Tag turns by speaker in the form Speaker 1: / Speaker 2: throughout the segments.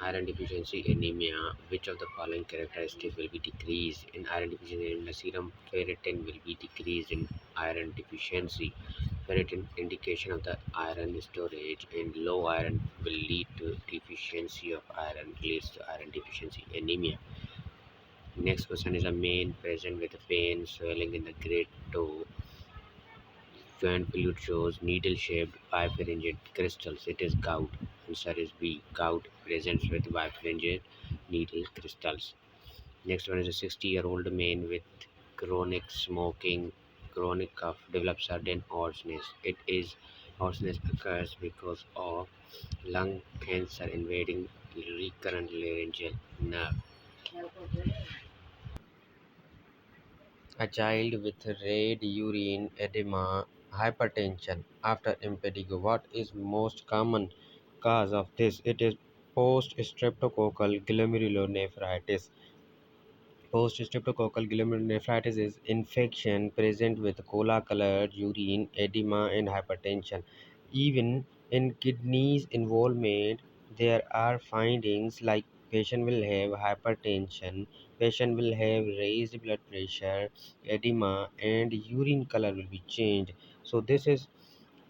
Speaker 1: iron deficiency anemia, which of the following characteristics will be decreased? In iron deficiency anemia, serum ferritin will be decreased in iron deficiency. Ferritin indication of the iron storage, and low iron will lead to deficiency of iron, leads to iron deficiency anemia. Next question is a man present with pain, swelling in the great toe. When fluid shows needle-shaped bipharyngeal crystals, it is gout. Answer is B. Gout presents with bipharyngeal needle crystals. Next one is a 60-year-old man with chronic smoking, chronic cough develops sudden hoarseness. Hoarseness occurs because of lung cancer invading recurrent laryngeal nerve. A child with red urine edema, hypertension after impetigo. What is most common cause of this? It is post-streptococcal glomerulonephritis. Post-streptococcal glomerulonephritis is infection present with cola-colored urine, edema, and hypertension. Even in kidneys involvement, there are findings like patient will have hypertension, patient will have raised blood pressure, edema, and urine color will be changed. So this is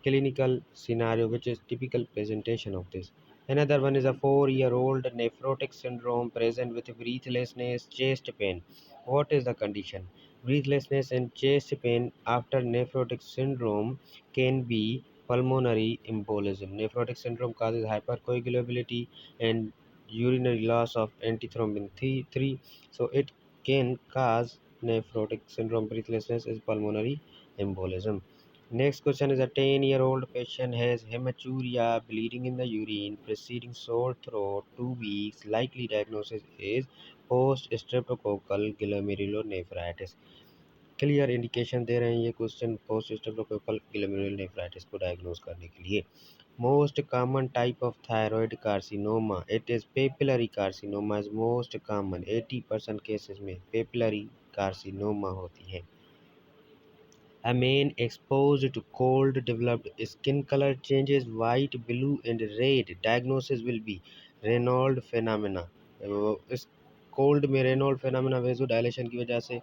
Speaker 1: clinical scenario which is typical presentation of this. Another one is a 4-year-old nephrotic syndrome present with breathlessness, chest pain. What is the condition? Breathlessness and chest pain after nephrotic syndrome can be pulmonary embolism. Nephrotic syndrome causes hypercoagulability and urinary loss of antithrombin 3. So it can cause nephrotic syndrome. Breathlessness is pulmonary embolism. Next question is a 10-year-old patient has hematuria, bleeding in the urine, preceding sore throat, 2 weeks. Likely diagnosis is post-streptococcal glomerulonephritis. Clear indication दे रहे हैं ये question post streptococcal ग्लोमेरुलनेफ्राइटिस को diagnose करने के लिए. Most common type of thyroid carcinoma, it is papillary carcinoma is most common. 80% cases में papillary carcinoma होती है. A man exposed to cold developed skin color changes white, blue and red. Diagnosis will be Reynolds phenomena. इस cold में Reynold phenomena वेजोडायलेशन की वजह से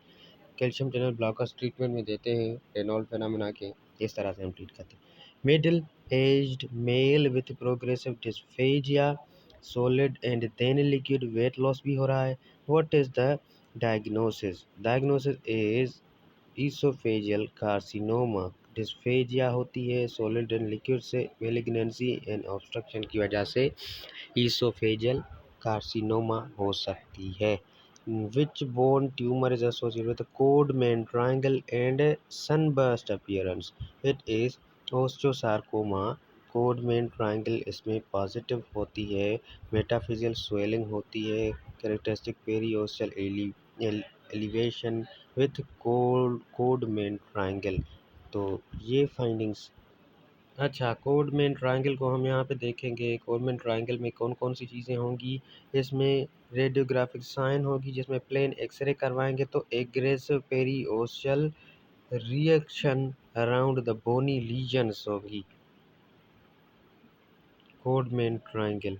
Speaker 1: calcium channel blockers treatment में देते हैं. रेनॉल्ड फेनामिना के इस तरह से हम ट्रीट करते हैं. Middle aged male with progressive dysphagia, solid and then liquid weight loss भी हो रहा है. What is the diagnosis? Diagnosis is oesophageal carcinoma. Dysphagia होती है सॉलिड एंड लिक्विड से, मेलिग्नेंसी एंड ऑब्स्ट्रक्शन की वजह से ईसोफेजियल कार्सिनोमा हो सकती है. Which bone tumour is associated with Codman triangle and sunburst appearance? It is osteosarcoma. Codman triangle इसमें पॉजिटिव होती है. मेटाफिजियल स्वेलिंग होती है. Characteristic periosteal elevation with Codman triangle. तो ये फाइंडिंग्स. अच्छा, कोडमैन ट्रायंगल को हम यहाँ पे देखेंगे. कोडमैन ट्रायंगल में कौन कौन सी चीज़ें होंगी? इसमें रेडियोग्राफिक साइन होगी जिसमें प्लेन एक्सरे करवाएंगे तो aggressive periosteal reaction around the bony lesions होगी. कोडमैन ट्रायंगल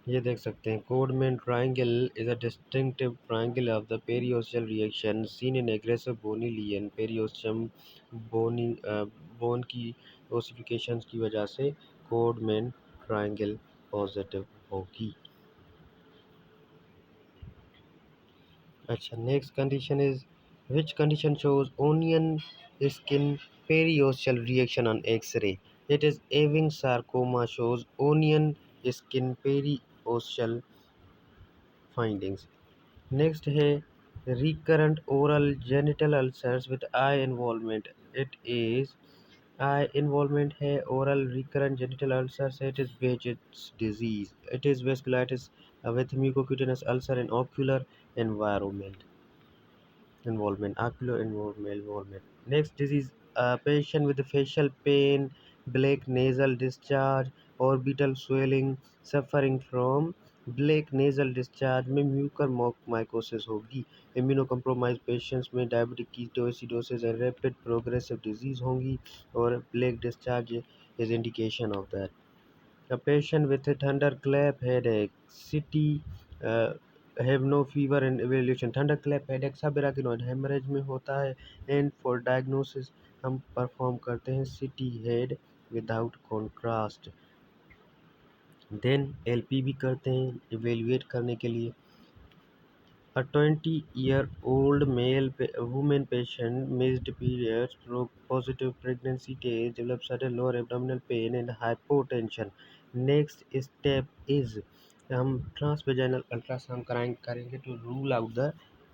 Speaker 1: ये देख सकते हैं. Codman triangle is a distinctive triangle of the periosteal reaction seen in aggressive bony lesion. Periosteum bone की ओसिफिकेशन की वजह से कोडमैन ट्रायंगल पॉजिटिव होगी. अच्छा, next condition is which condition shows onion skin periosteal reaction on x-ray? It is Ewing sarcoma shows onion skin periosteal findings. Next है recurrent oral genital ulcers with eye involvement. It is eye involvement है. Oral recurrent genital ulcers है. It is Behcet's disease. It is vasculitis with mucocutaneous ulcer and ocular ocular involvement. Next disease, a patient with facial pain, black nasal discharge, orbital swelling, suffering from black nasal discharge में Mucor mycosis होगी. इम्यूनोकम्प्रोमाइज patients में diabetic ketoacidosis and rapid progressive disease होंगी और black discharge is indication of that. A patient with a thunderclap headache, CT, uh, have no fever and evaluation. thunderclap headache subarachnoid haemorrhage में होता है and for diagnosis हम perform करते हैं CT head without contrast, then LP भी करते हैं evaluate करने के लिए। A 20-year-old woman patient missed periods, positive pregnancy test, developed sudden lower abdominal pain and hypotension. Next step is हम ट्रांसवेजाइनल अल्ट्रासाउंड करेंगे to rule out the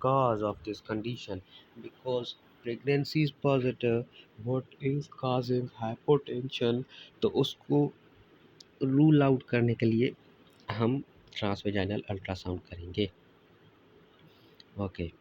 Speaker 1: cause of this condition, because pregnancy is positive, what is causing hypotension, तो उसको rule out करने के लिए हम transvaginal ultrasound करेंगे। Okay.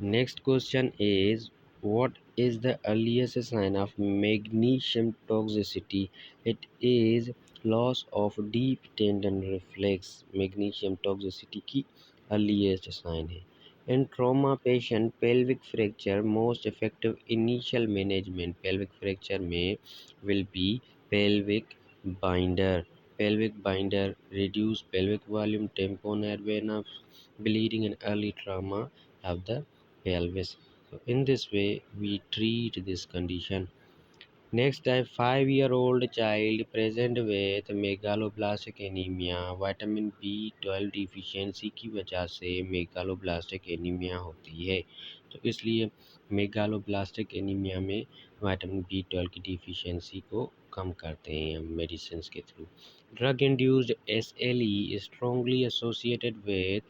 Speaker 1: Next question is, what is the earliest sign of magnesium toxicity? It is loss of deep tendon reflex। magnesium toxicity की earliest sign है। In trauma patient, pelvic fracture most effective initial management। pelvic fracture में will be pelvic binder। pelvic binder reduce pelvic volume, tamponade vena bleeding and early trauma of the pelvis. So in this way we treat this condition. Next, a 5-year-old child present with megaloblastic anemia, vitamin B12 deficiency की वजह से megaloblastic anaemia होती है। तो इसलिए megaloblastic anaemia में vitamin B12 की deficiency को कम करते हैं हम मेडिसिन के through. Drug induced SLE is strongly associated with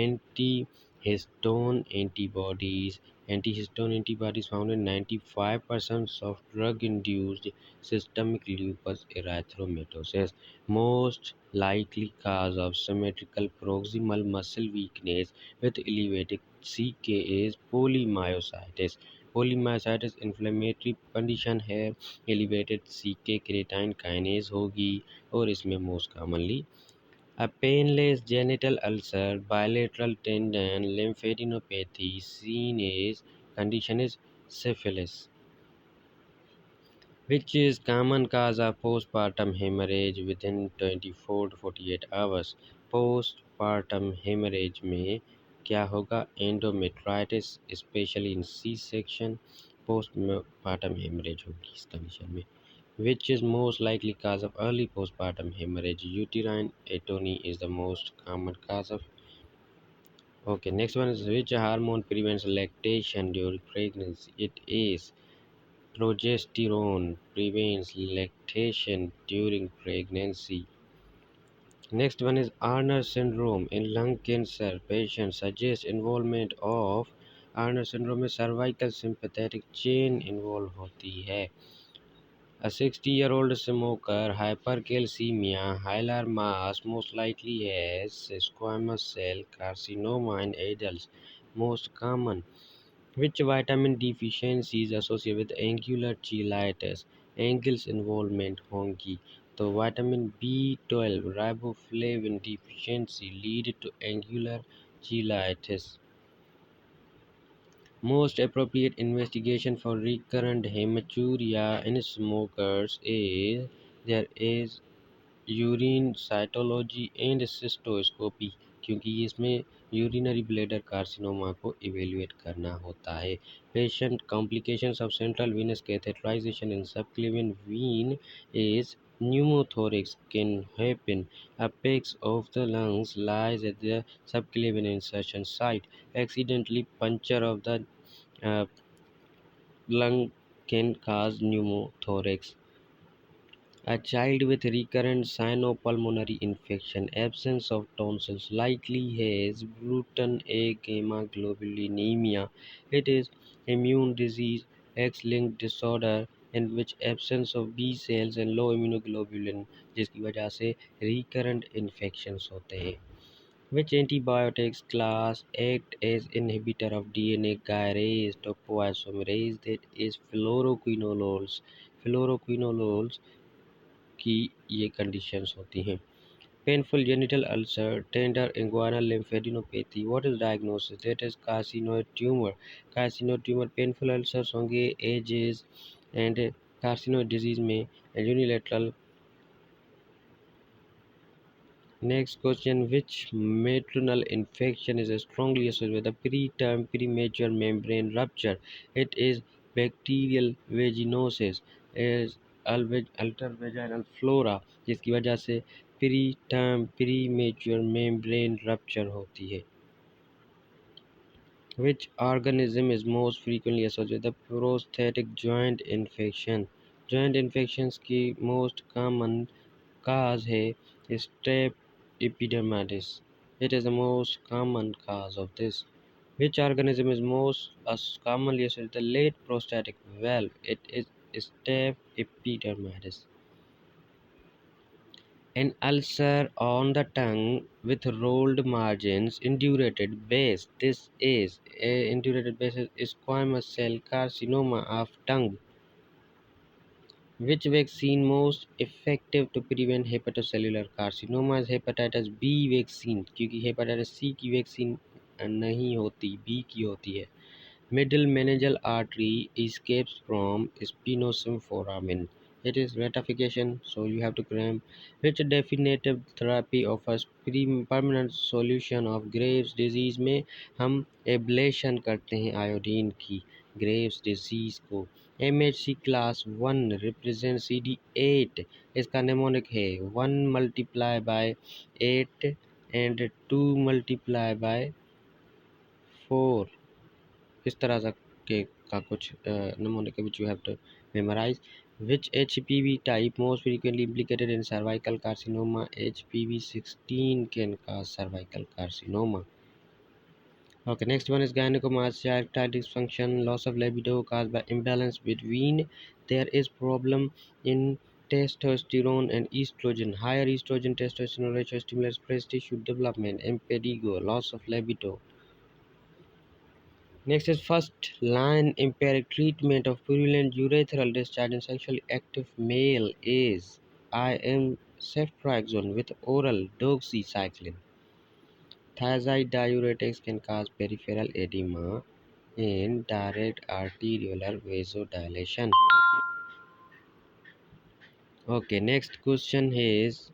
Speaker 1: anti-histone antibodies। Antihistone antibodies found in 95% of drug-induced systemic lupus erythematosus. Most likely cause of symmetrical proximal muscle weakness with elevated CK is polymyositis। polymyositis inflammatory condition है, elevated CK creatine kinase होगी और इसमें most commonly a painless genital ulcer, bilateral tendon lymphadenopathy seen is condition is syphilis, which is common cause of postpartum hemorrhage within 24 to 48 hours. Postpartum hemorrhage में क्या होगा? Endometritis, especially in C-section, postpartum hemorrhage होगी इस condition में. Which is most likely cause of early postpartum hemorrhage? Uterine atony is the most common cause of. Okay, next one is, which hormone prevents lactation during pregnancy? It is progesterone prevents lactation during pregnancy. Next one is Arner syndrome in lung cancer patients suggest involvement of Arner syndrome में cervical sympathetic chain involved होती है। A 60-year-old smoker, hypercalcemia, hilar mass, most likely has squamous cell carcinoma in adults, most common. Which vitamin deficiency is associated with angular cheilitis? Angles involvement होंगी, तो vitamin B12 riboflavin deficiency lead to angular cheilitis. Most appropriate investigation for recurrent hematuria in smokers is there is urine cytology and cystoscopy, क्योंकि इसमें urinary bladder carcinoma को evaluate करना होता है। Patient complications of central venous catheterization in subclavian vein is pneumothorax can happen. Apex of the lungs lies at the subclavian insertion site. Accidentally puncture of the uh, lung can cause pneumothorax. A child with recurrent sinopulmonary infection, absence of tonsils, likely has Bruton A gamma globulinemia. It is immune disease, X-linked disorder in which absence of B cells and low immunoglobulin जिसकी वजह से recurrent infections होते हैं. Which antibiotics class act as inhibitor of DNA gyrase topoisomerase, that is fluoroquinolones. Fluoroquinolones की ये conditions होती हैं। Painful genital ulcer, tender inguinal lymphadenopathy, what is diagnosis? That is carcinoid tumour. Carcinoid tumour painful ulcers होंगे edges and carcinoid disease में unilateral Next question: which maternal infection is strongly associated with a preterm premature membrane rupture? It is bacterial vaginosis, is alter vaginal flora, जिसकी वजह से preterm premature membrane rupture होती है. Which organism is most frequently associated with the prosthetic joint infection? Joint infections की most common cause है strep epidermidis. It is the most common cause of this. Which organism is most commonly associated with the late prostatic valve? It is strep epidermidis. An ulcer on the tongue with rolled margins, indurated base. This is a indurated base is squamous cell carcinoma of tongue. Which vaccine most effective to prevent hepatocellular carcinoma? Hepatitis B vaccine, क्योंकि hepatitis C की vaccine नहीं होती, B की होती है. Middle meningeal artery escapes from spinosum foramen. It is ratification, so you have to cram. Which definitive therapy offers permanent solution of Graves disease? में हम ablation करते हैं आयोडीन की ग्रेव्स डिजीज को. MHC class 1 represent CD8. इसका mnemonic है 1 multiply by 8 and 2 multiply by 4. इस तरह से का कुछ mnemonic which you have to memorize. Which HPV type most frequently implicated in cervical carcinoma? HPV-16 can cause cervical carcinoma. Okay, next one is gynecomastia, erectile dysfunction, loss of libido caused by imbalance between there is problem in testosterone and estrogen. Higher estrogen testosterone ratio stimulates breast tissue development, impetigo, loss of libido. Next is first line empiric treatment of purulent urethral discharge in sexually active male is IM ceftriaxone with oral doxycycline. Thiazide diuretics can cause peripheral edema and direct arteriolar vasodilation. Okay, next question is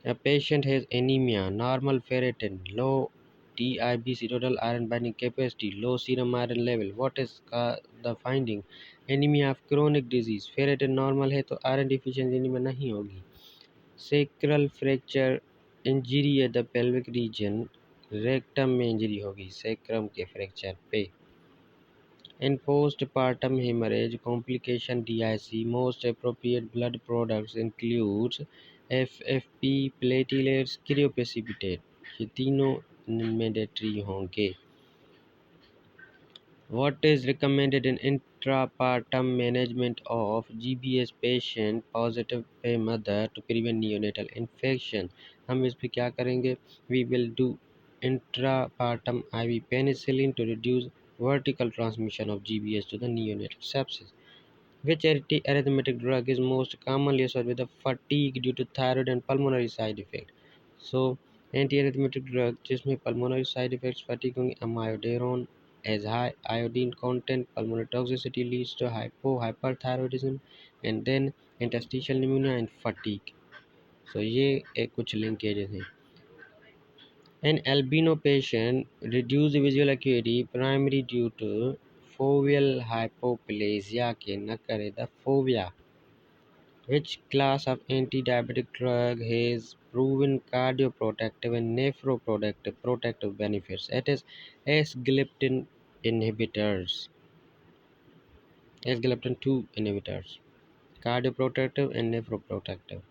Speaker 1: a patient has anemia, normal ferritin, low DIBC total iron binding capacity, low serum iron level. What is the finding? Anemia of chronic disease. Ferritin normal है तो iron deficiency anemia नहीं होगी. Sacral fracture injury at the pelvic region, rectum में injury होगी sacrum के fracture पे. In postpartum hemorrhage complication DIC, most appropriate blood products includes FFP, platelets, cryoprecipitate. ये तीनों mandatory होंगे. What is recommended in intrapartum management of GBS patient positive by mother to prevent neonatal infection? हम इस पे क्या करेंगे? We will do intrapartum IV penicillin to reduce vertical transmission of GBS to the neonatal sepsis. Which arithmetic drug is most commonly associated with the fatigue due to thyroid and pulmonary side effect? So, anti-arrhythmic drug जिसमें pulmonary side effects fatigue होंगे amiodarone. As high iodine content, pulmonary toxicity leads to hyperthyroidism and then interstitial pneumonia and fatigue. So ये कुछ linkages हैं. An albino patient reduced visual acuity primarily due to foveal hypoplasia के न करे the fovea. Which class of anti-diabetic drug has proven cardioprotective and nephroprotective benefits? It is S-gliptin inhibitors, S-gliptin-2 inhibitors, cardioprotective and nephroprotective.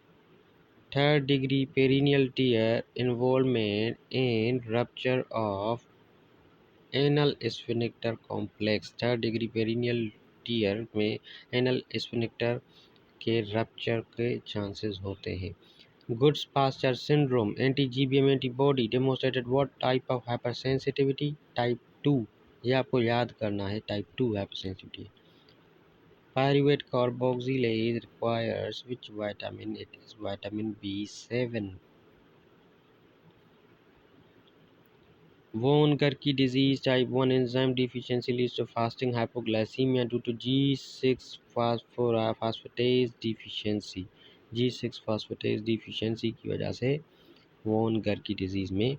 Speaker 1: Third degree perineal tear involvement in rupture of anal sphincter complex. Third degree perineal tear में anal sphincter के rupture के chances होते हैं. Goods Pasture syndrome, anti-GBM antibody demonstrated what type of hypersensitivity? Type 2. ये आपको याद करना है, type 2 hypersensitivity. Pyruvate carboxylase requires which vitamin? It is vitamin B7. Von Gerke disease type 1 enzyme deficiency leads to fasting hypoglycemia due to G6 phosphatase deficiency. G6 phosphatase deficiency की वजह से von Gierke disease में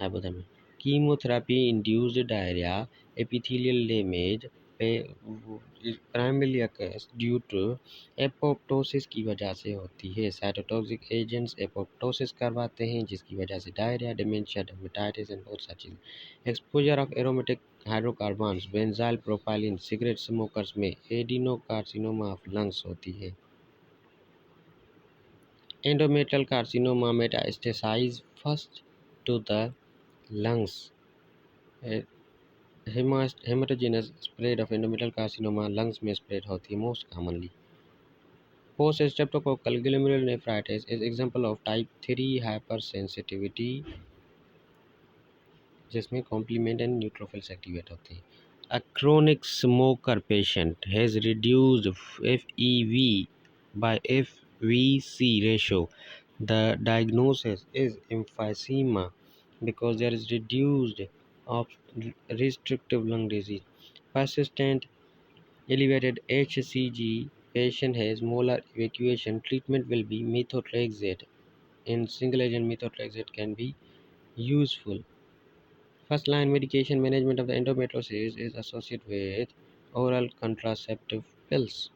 Speaker 1: hypothermia, chemotherapy induced diarrhoea, epithelial damage primarily occurs due to apoptosis की वजह से होती है। Cytotoxic agents apoptosis करवाते हैं जिसकी वजह से डायरिया, डिमेंशिया, डर्मेटाइटिस एंड बहुत सारी चीज़ें। Exposure of aromatic hydrocarbons, benzyl propylene, cigarette smokers में एडिनोकार्सिनोमा ऑफ लंग्स होती है। Endometrial carcinoma metastasizes first to the lungs. A Hematogenous spread of endometrial carcinoma lungs में spread होती है most commonly. Post streptococcal glomerulonephritis is example of type 3 hypersensitivity जिसमें complement and neutrophils activate होते हैं. A chronic smoker patient has reduced FEV by FVC ratio. The diagnosis is emphysema because there is reduced of restrictive lung disease. Persistent elevated HCG patient has molar evacuation. Treatment will be methotrexate. In single agent methotrexate can be useful. First line medication management of the endometriosis is associated with oral contraceptive pills.